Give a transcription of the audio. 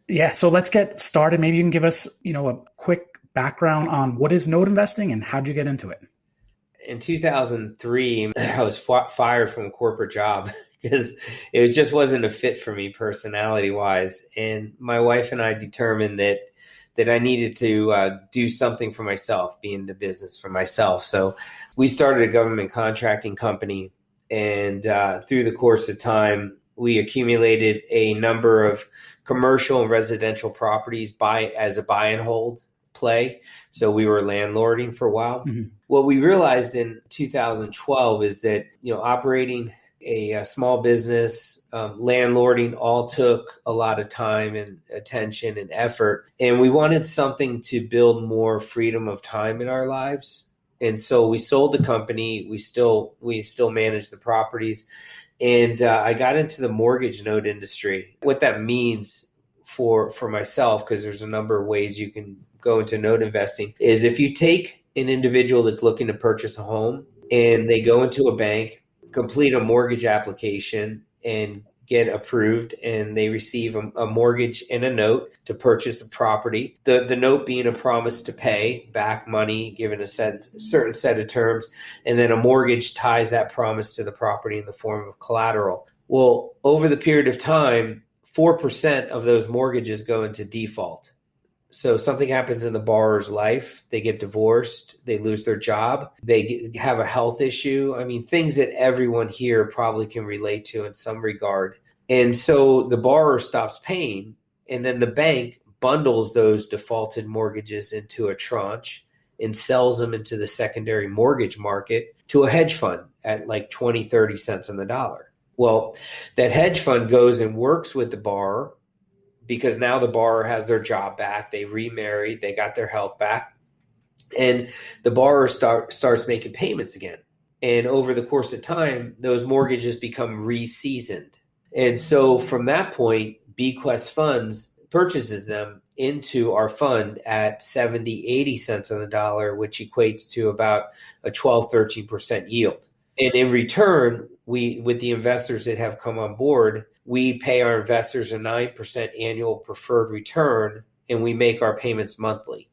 Yeah, so let's get started. Maybe you can give us, a quick background on what is note investing and how'd you get into it? In 2003, I was fired from a corporate job because it just wasn't a fit for me personality wise. And my wife and I determined that I needed to do something for myself, be in the business for myself. So we started a government contracting company. And through the course of time, we accumulated a number of commercial and residential properties as a buy and hold play. So we were landlording for a while. Mhm. What we realized in 2012 is that, operating a small business, landlording all took a lot of time and attention and effort. And we wanted something to build more freedom of time in our lives. And so we sold the company. We still manage the properties. And I got into the mortgage note industry. What that means for myself, because there's a number of ways you can go into note investing, is if you take an individual that's looking to purchase a home and they go into a bank, complete a mortgage application and get approved, and they receive a mortgage and a note to purchase a property. The note being a promise to pay back money given a certain set of terms, and then a mortgage ties that promise to the property in the form of collateral. Well, over the period of time, 4% of those mortgages go into default. So something happens in the borrower's life, they get divorced, they lose their job, have a health issue. I mean, things that everyone here probably can relate to in some regard. And so the borrower stops paying, and then the bank bundles those defaulted mortgages into a tranche and sells them into the secondary mortgage market to a hedge fund at like 20, 30 cents on the dollar. Well, that hedge fund goes and works with the borrower because now the borrower has their job back, they remarried, they got their health back, and the borrower starts making payments again. And over the course of time, those mortgages become re-seasoned. And so from that point, BeQuest Funds purchases them into our fund at 70, 80 cents on the dollar, which equates to about a 12, 13% yield. And in return, with the investors that have come on board, we pay our investors a 9% annual preferred return, and we make our payments monthly.